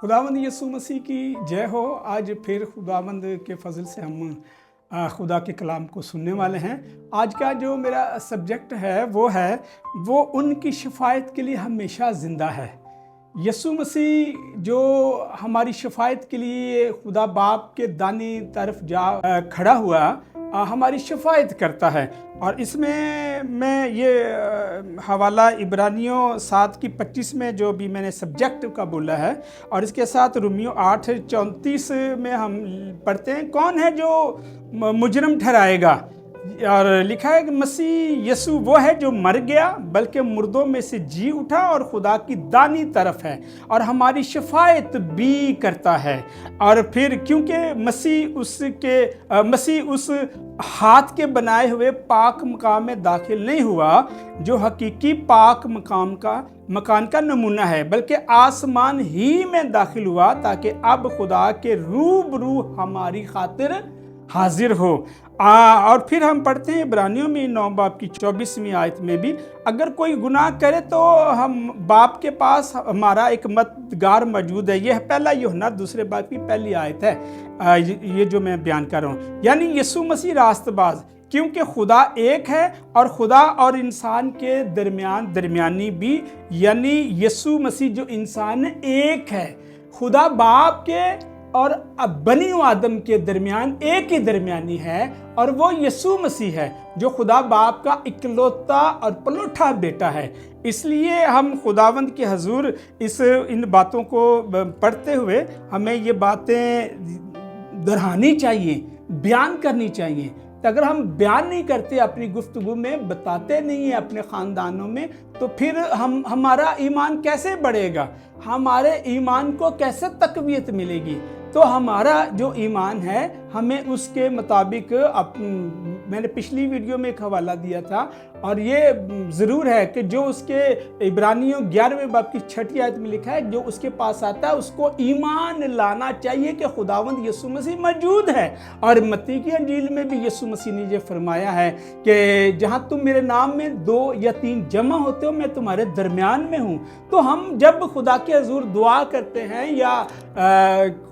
खुदावंद यीशु मसीह की जय हो। आज फिर खुदावंद के फजल से हम खुदा के कलाम को सुनने वाले हैं। आज का जो मेरा सब्जेक्ट है वो उनकी शफायत के लिए हमेशा ज़िंदा है। यीशु मसीह जो हमारी शफायत के लिए खुदा बाप के दानी तरफ जा खड़ा हुआ, हमारी शफायत करता है। और इसमें मैं ये हवाला इब्रानियों 7:25 में जो भी मैंने सब्जेक्ट का बोला है, और इसके साथ रोमियो 8:34 में हम पढ़ते हैं, कौन है जो मुजरम ठहराएगा। और लिखा है कि मसीह यीशु वो है जो मर गया बल्कि मुर्दों में से जी उठा और खुदा की दानी तरफ है और हमारी शफायत भी करता है। और फिर क्योंकि मसीह उस हाथ के बनाए हुए पाक मकाम में दाखिल नहीं हुआ जो हकीकी पाक मकान का नमूना है, बल्कि आसमान ही में दाखिल हुआ ताकि अब खुदा के रूबरू हमारी खातिर हाजिर हो। और फिर हम पढ़ते हैं इब्रानियों में 9:24 आयत में भी, अगर कोई गुनाह करे तो हम बाप के पास हमारा एक मददगार मौजूद है। यह पहला यूहन्ना 2 बाब की पहली आयत है, ये जो मैं बयान कर रहा हूँ। यानी यीशु मसीह रास्तबाज, क्योंकि खुदा एक है और खुदा और इंसान के दरमियानी भी, यानी यीशु मसीह जो इंसान एक है, खुदा बाप के और बनी आदम के दरमियान एक ही दरमियानी है, और वो यीशु मसीह है जो खुदा बाप का इकलौता और पनौठा बेटा है। इसलिए हम खुदावंद के हजूर इन बातों को पढ़ते हुए हमें ये बातें दोहरानी चाहिए, बयान करनी चाहिए। तो अगर हम बयान नहीं करते, अपनी गुफ्तगू में बताते नहीं हैं अपने ख़ानदानों में, तो फिर हमारा ईमान कैसे बढ़ेगा, हमारे ईमान को कैसे तक़वियत मिलेगी। तो हमारा जो ईमान है हमें उसके मुताबिक मैंने पिछली वीडियो में एक हवाला दिया था, और ये ज़रूर है कि जो उसके इब्रानियों 11वें बाब की 6 आयत में लिखा है, जो उसके पास आता है उसको ईमान लाना चाहिए कि खुदावंद यीशु मसीह मौजूद है। और मत्ती की अंजील में भी यीशु मसीह ने ये फरमाया है कि जहाँ तुम मेरे नाम में 2 या 3 जमा होते हो, मैं तुम्हारे दरमियान में हूँ। तो हम जब खुदा के हजूर दुआ करते हैं या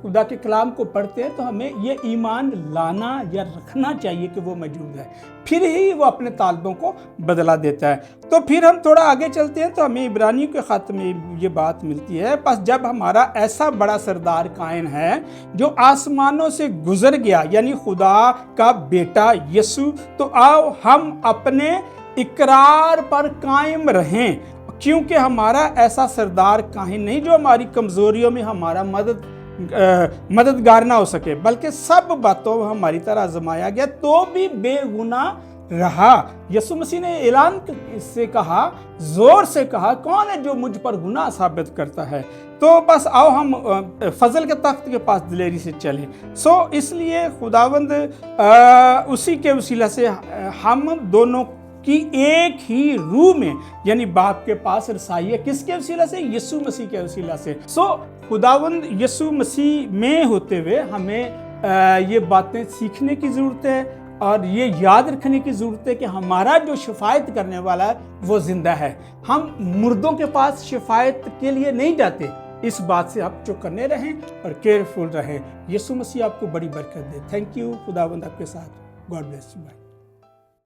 खुदा के कलाम को पढ़ते हैं, तो हमें ये ईमान लाना या रखना चाहिए कि वो मौजूद है, फिर ही वो अपने तालबों को बदला देता है। तो फिर हम थोड़ा आगे चलते हैं तो हमें इब्रानियों के ख़त में ये बात मिलती है, बस जब हमारा ऐसा बड़ा सरदार कायन है जो आसमानों से गुजर गया, यानी खुदा का बेटा यीशु, तो आओ हम अपने इकरार पर कायम रहें, क्योंकि हमारा ऐसा सरदार कायन नहीं जो हमारी कमज़ोरियों में हमारा मददगार ना हो सके, बल्कि सब बातों हमारी तरह आजमाया गया तो भी बेगुनाह रहा। यीशु मसीह ने ऐलान से कहा, जोर से कहा, कौन है जो मुझ पर गुनाह साबित करता है। तो बस आओ हम फजल के तख्त के पास दिलेरी से चलें। इसलिए खुदावंद उसी के वसीला से हम दोनों कि एक ही रूह में, यानी बाप के पास रसाई है। किसके वसीला से? यीशु मसीह के वसीला से। खुदावंद यीशु मसीह में होते हुए हमें ये बातें सीखने की ज़रूरत है और ये याद रखने की ज़रूरत है कि हमारा जो शफायत करने वाला है वो ज़िंदा है। हम मुर्दों के पास शफायत के लिए नहीं जाते। इस बात से आप चौकन्ने रहें और केयरफुल रहें। यीशु मसीह आपको बड़ी बरकत दे। Thank you. खुदावंद आपके साथ। God bless you.